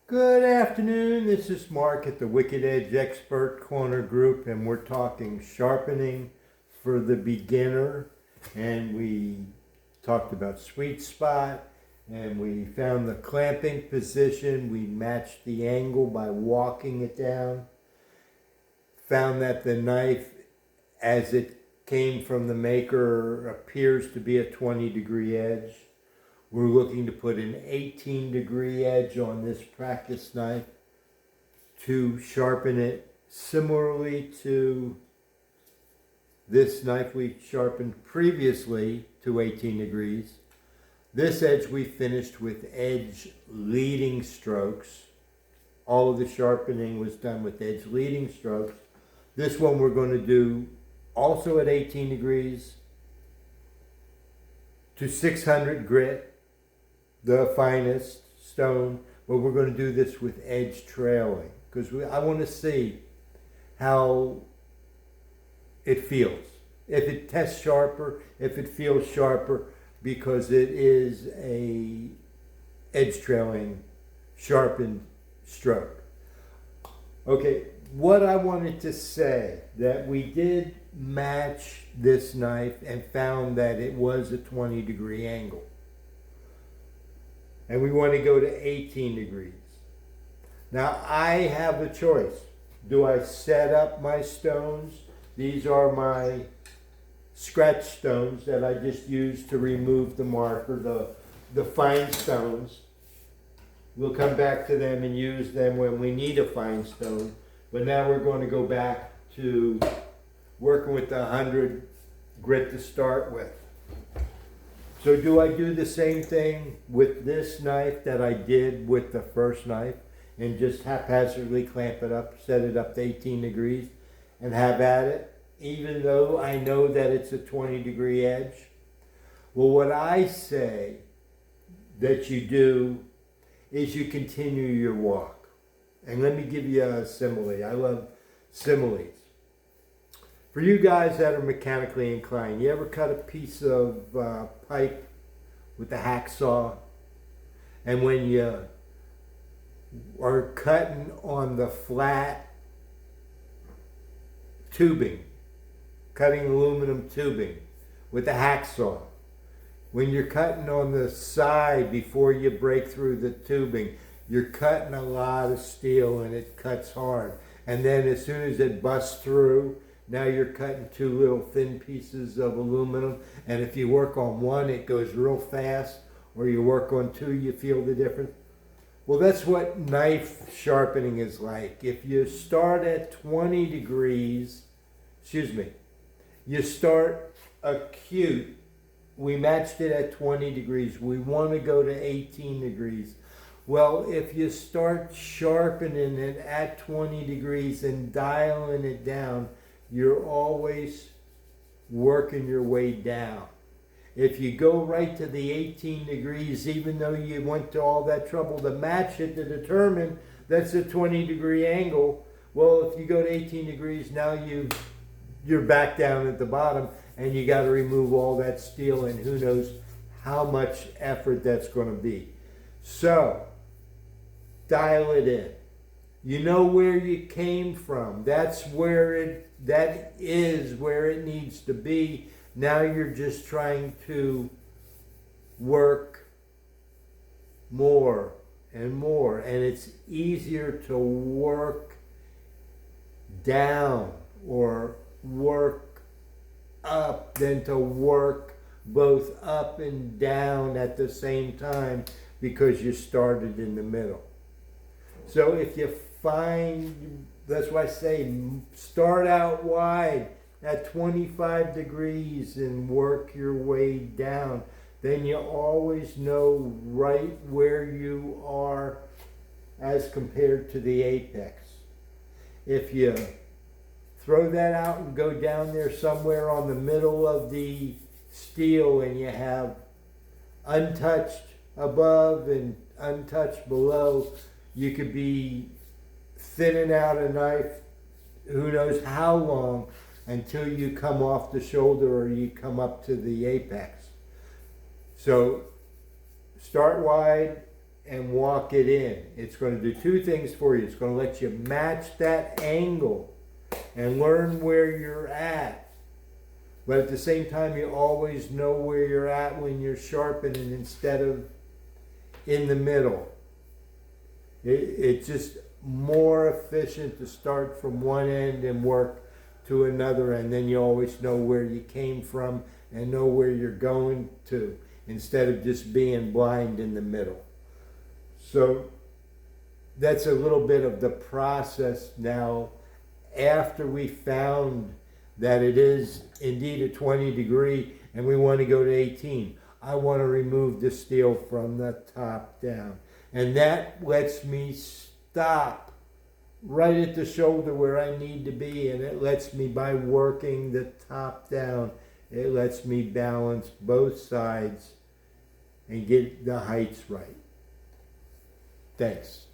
Good afternoon, this is Mark at the Wicked Edge Expert Corner Group, and we're talking sharpening for the beginner. And we talked about sweet spot, and we found the clamping position. We matched the angle by walking it down. Found that the knife, as it came from the maker, appears to be a 20-degree edge. We're looking to put an 18-degree edge on this practice knife to sharpen it similarly to this knife we sharpened previously to 18 degrees. This edge we finished with edge leading strokes. All of the sharpening was done with edge leading strokes. This one we're going to do also at 18 degrees to 600 grit. The finest stone, but we're going to do this with edge trailing because I want to see how it feels. If it tests sharper, if it feels sharper, because it is a edge trailing sharpened stroke. Okay, what I wanted to say, that we did match this knife and found that it was a 20-degree angle. And we want to go to 18 degrees. Now I have a choice. Do I set up my stones? These are my scratch stones that I just used to remove the marker, the fine stones. We'll come back to them and use them when we need a fine stone. But now we're going to go back to working with the 100 grit to start with. So do I do the same thing with this knife that I did with the first knife and just haphazardly clamp it up, set it up to 18 degrees and have at it, even though I know that it's a 20-degree edge? Well, what I say that you do is you continue your walk. And let me give you a simile. I love similes. For you guys that are mechanically inclined, you ever cut a piece of pipe with a hacksaw? And when you are cutting on the flat tubing, cutting aluminum tubing with a hacksaw, when you're cutting on the side before you break through the tubing, you're cutting a lot of steel and it cuts hard. And then as soon as it busts through, now you're cutting two little thin pieces of aluminum, and if you work on one, it goes real fast, or you work on two, you feel the difference. Well, that's what knife sharpening is like. If you start at 20 degrees, you start acute. We matched it at 20 degrees. We want to go to 18 degrees. Well, if you start sharpening it at 20 degrees and dialing it down, you're always working your way down. If you go right to the 18 degrees, even though you went to all that trouble to match it to determine that's a 20-degree angle, well, if you go to 18 degrees, now you're back down at the bottom and you got to remove all that steel, and who knows how much effort that's going to be. So, dial it in. You know where you came from. That is where it needs to be. Now you're just trying to work more and more. And it's easier to work down or work up than to work both up and down at the same time because you started in the middle. So if you find, that's why I say start out wide at 25 degrees and work your way down. Then you always know right where you are as compared to the apex. If you throw that out and go down there somewhere on the middle of the steel and you have untouched above and untouched below, you could be thinning out a knife who knows how long until you come off the shoulder or you come up to the apex. So start wide and walk it in. It's going to do two things for you. It's going to let you match that angle and learn where you're at. But at the same time, you always know where you're at when you're sharpening instead of in the middle. It's just more efficient to start from one end and work to another, and then you always know where you came from and know where you're going to, instead of just being blind in the middle. So that's a little bit of the process now. After we found that it is indeed a 20 degree and we want to go to 18, I want to remove the steel from the top down. And that lets me stop right at the shoulder where I need to be, and it lets me, by working the top down, it lets me balance both sides and get the heights right. Thanks.